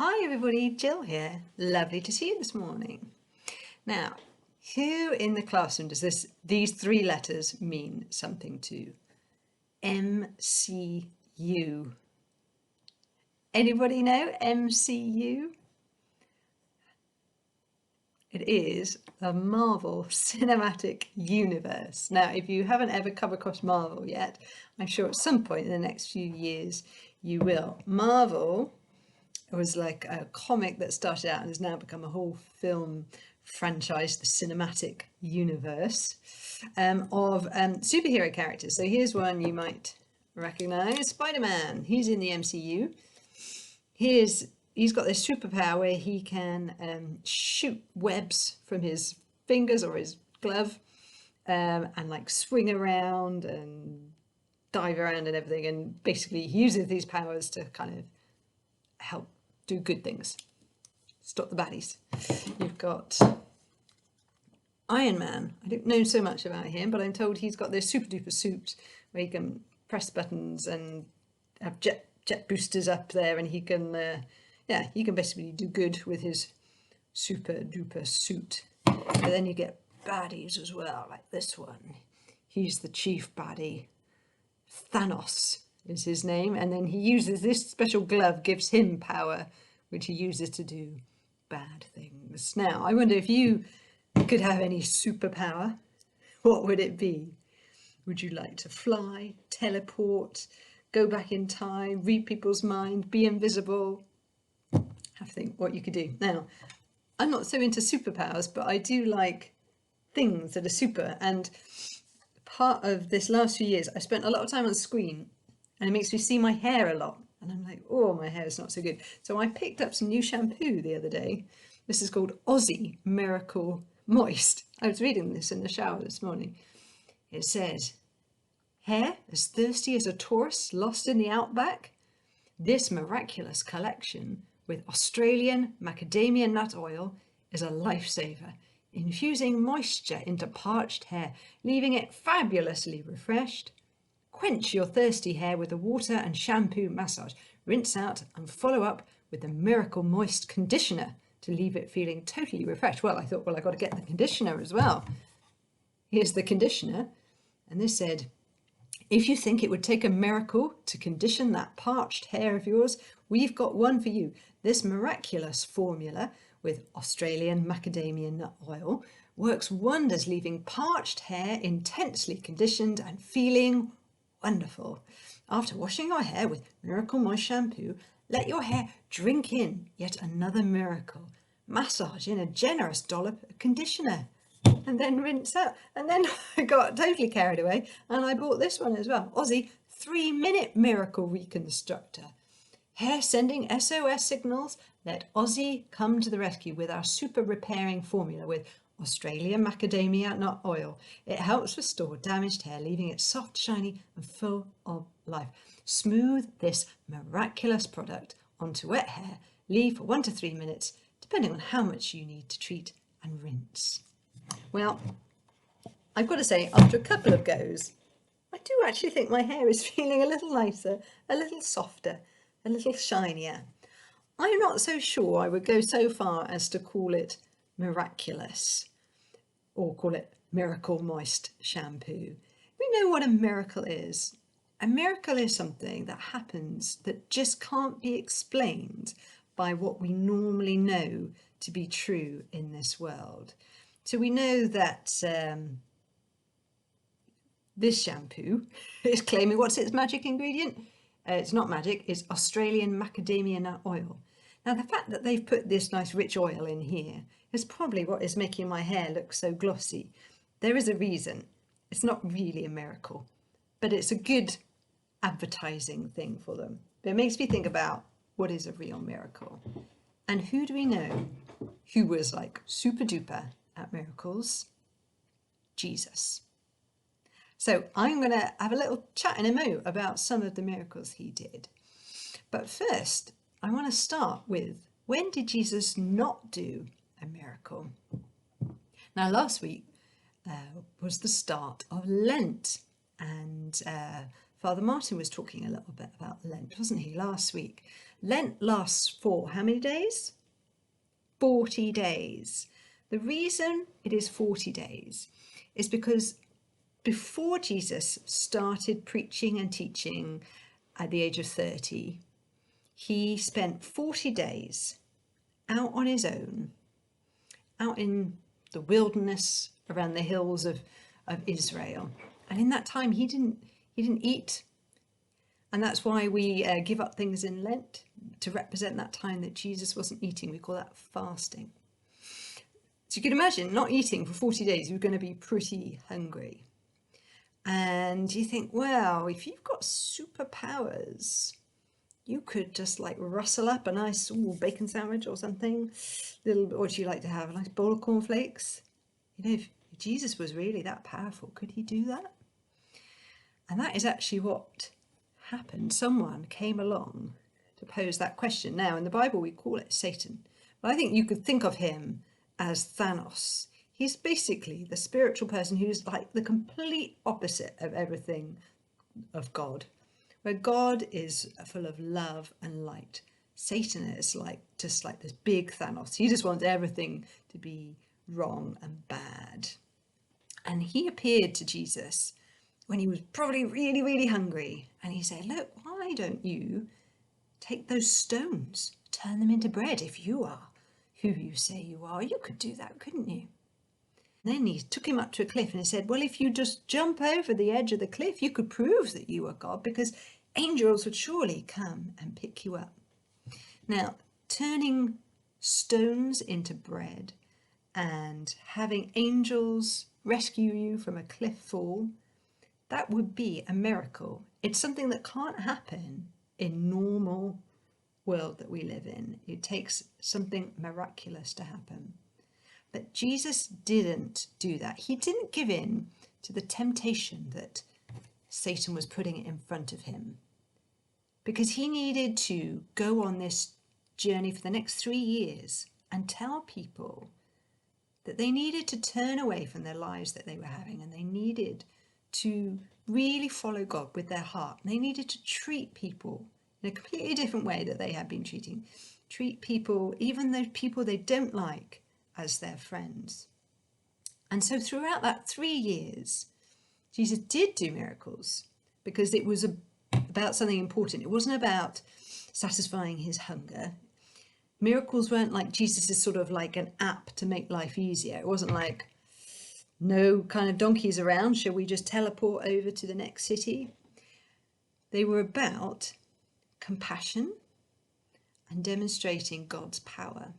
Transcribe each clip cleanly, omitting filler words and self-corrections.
Hi everybody, Jill here. Lovely to see you this morning. Now, who in the classroom does these three letters mean something to? MCU. Anybody know MCU? It is the Marvel Cinematic Universe. Now, if you haven't ever come across Marvel yet, I'm sure at some point in the next few years you will. Marvel was like a comic that started out and has now become a whole film franchise, the cinematic universe of superhero characters. So here's one you might recognize, Spider-Man. He's in the MCU. He's got this superpower where he can shoot webs from his fingers or his glove and like swing around and dive around and everything, and basically he uses these powers to kind of help do good things, stop the baddies. You've got Iron Man. I don't know so much about him, but I'm told he's got this super duper suit where he can press buttons and have jet boosters up there, and he can he can basically do good with his super duper suit. But then you get baddies as well, like this one. He's the chief baddie. Thanos is his name, and then he uses this special glove, gives him power, which he uses to do bad things. Now, I wonder if you could have any superpower, what would it be? Would you like to fly, teleport, go back in time, read people's mind, be invisible? Have to think what you could do. Now, I'm not so into superpowers, but I do like things that are super, and part of this last few years, I spent a lot of time on screen, and it makes me see my hair a lot. And I'm like, oh, my hair is not so good. So I picked up some new shampoo the other day. This is called Aussie Miracle Moist. I was reading this in the shower this morning. It says, hair as thirsty as a tourist lost in the outback? This miraculous collection with Australian macadamia nut oil is a lifesaver, infusing moisture into parched hair, leaving it fabulously refreshed. Quench your thirsty hair with a water and shampoo massage. Rinse out and follow up with the Miracle Moist Conditioner to leave it feeling totally refreshed. Well, I thought, well, I got to get the conditioner as well. Here's the conditioner. And this said, if you think it would take a miracle to condition that parched hair of yours, we've got one for you. This miraculous formula with Australian macadamia nut oil works wonders, leaving parched hair intensely conditioned and feeling wonderful. After washing your hair with Miracle Moist shampoo, let your hair drink in yet another miracle. Massage in a generous dollop of conditioner and then rinse out. And then I got totally carried away and I bought this one as well. Aussie 3-minute Miracle Reconstructor. Hair sending SOS signals? Let Aussie come to the rescue with our super repairing formula with Australian macadamia nut oil. It helps restore damaged hair, leaving it soft, shiny and full of life. Smooth this miraculous product onto wet hair. Leave for 1 to 3 minutes, depending on how much you need to treat, and rinse. Well, I've got to say, after a couple of goes, I do actually think my hair is feeling a little nicer, a little softer, a little shinier. I'm not so sure I would go so far as to call it miraculous or call it Miracle Moist shampoo. We know what a miracle is. A miracle is something that happens that just can't be explained by what we normally know to be true in this world. So we know that this shampoo is claiming, what's its magic ingredient? It's not magic, it's Australian macadamia nut oil. Now the fact that they've put this nice rich oil in here is probably what is making my hair look so glossy. There is a reason. It's not really a miracle, but it's a good advertising thing for them. But it makes me think about what is a real miracle. And who do we know who was like super duper at miracles? Jesus. So I'm going to have a little chat in a mo about some of the miracles he did. But first, I want to start with, when did Jesus not do a miracle? Now, last week was the start of Lent, and Father Martin was talking a little bit about Lent, wasn't he, last week? Lent lasts for how many days? 40 days. The reason it is 40 days is because before Jesus started preaching and teaching at the age of 30, he spent 40 days out on his own, out in the wilderness around the hills of Israel. And in that time, he didn't eat. And that's why we give up things in Lent to represent that time that Jesus wasn't eating. We call that fasting. So you can imagine not eating for 40 days, you're going to be pretty hungry. And you think, well, if you've got superpowers, you could just like rustle up a nice bacon sandwich or something. Or do you like to have a nice bowl of cornflakes? You know, if Jesus was really that powerful, could he do that? And that is actually what happened. Someone came along to pose that question. Now, in the Bible, we call it Satan. But I think you could think of him as Thanos. He's basically the spiritual person who's like the complete opposite of everything of God. Where God is full of love and light, Satan is just like this big Thanos. He just wants everything to be wrong and bad. And he appeared to Jesus when he was probably really, really hungry. And he said, look, why don't you take those stones, turn them into bread? If you are who you say you are, you could do that, couldn't you? Then he took him up to a cliff and he said, well, if you just jump over the edge of the cliff, you could prove that you are God, because angels would surely come and pick you up. Now, turning stones into bread and having angels rescue you from a cliff fall, that would be a miracle. It's something that can't happen in normal world that we live in. It takes something miraculous to happen. But Jesus didn't do that. He didn't give in to the temptation that Satan was putting in front of him, because he needed to go on this journey for the next 3 years and tell people that they needed to turn away from their lives that they were having, and they needed to really follow God with their heart. And they needed to treat people in a completely different way that they had been treating. Treat people, even those people they don't like, as their friends. And so throughout that 3 years, Jesus did do miracles because it was about something important. It wasn't about satisfying his hunger. Miracles weren't like Jesus' sort of like an app to make life easier. It wasn't like, no kind of donkeys around, shall we just teleport over to the next city? They were about compassion and demonstrating God's power.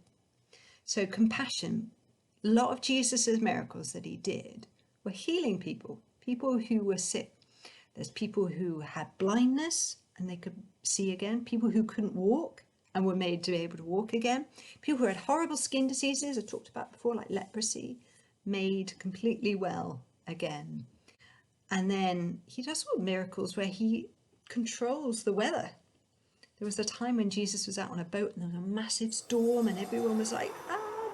So compassion, a lot of Jesus' miracles that he did were healing people who were sick. There's people who had blindness and they could see again, people who couldn't walk and were made to be able to walk again, people who had horrible skin diseases, I talked about before, like leprosy, made completely well again. And then he does all miracles where he controls the weather. There was a time when Jesus was out on a boat and there was a massive storm and everyone was like,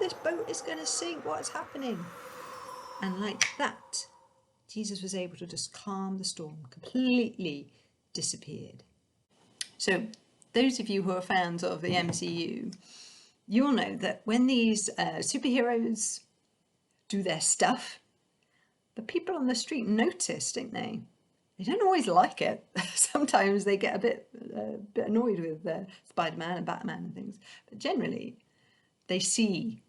this boat is going to sink, what's happening? And like that, Jesus was able to just calm the storm, completely disappeared. So those of you who are fans of the MCU, you'll know that when these superheroes do their stuff, the people on the street notice, don't they? They don't always like it. Sometimes they get a bit annoyed with Spider-Man and Batman and things. But generally, they see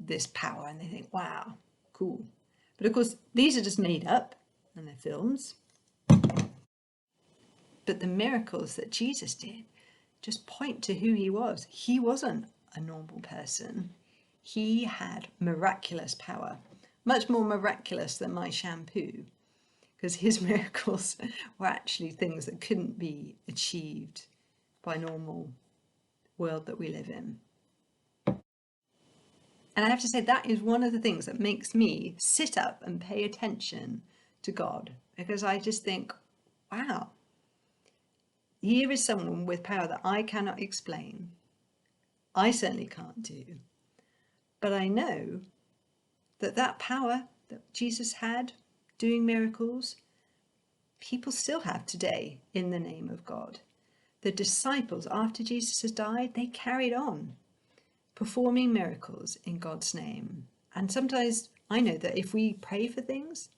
this power and they think, wow, cool. But of course, these are just made up and they're films. But the miracles that Jesus did just point to who he was. He wasn't a normal person. He had miraculous power, much more miraculous than my shampoo, because his miracles were actually things that couldn't be achieved by normal world that we live in. And I have to say, that is one of the things that makes me sit up and pay attention to God, because I just think, wow, here is someone with power that I cannot explain. I certainly can't do. But I know that that power that Jesus had doing miracles people still have today in the name of God. The disciples, after Jesus has died, they carried on performing miracles in God's name. And sometimes I know that if we pray for things,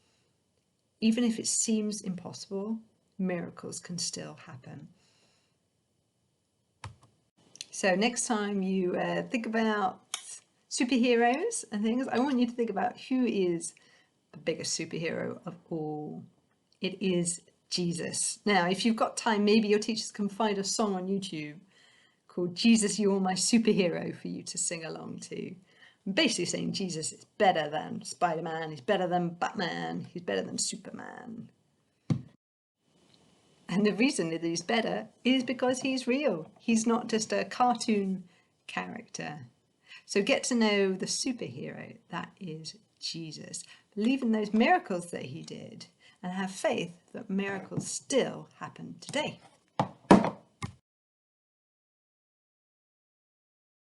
even if it seems impossible, miracles can still happen. So next time you think about superheroes and things, I want you to think about who is the biggest superhero of all. It is Jesus. Now, if you've got time, maybe your teachers can find a song on YouTube called Jesus, You're My Superhero for you to sing along to. I'm basically saying Jesus is better than Spider-Man, he's better than Batman, he's better than Superman. And the reason that he's better is because he's real. He's not just a cartoon character. So get to know the superhero that is Jesus. Believe in those miracles that he did and have faith that miracles still happen today.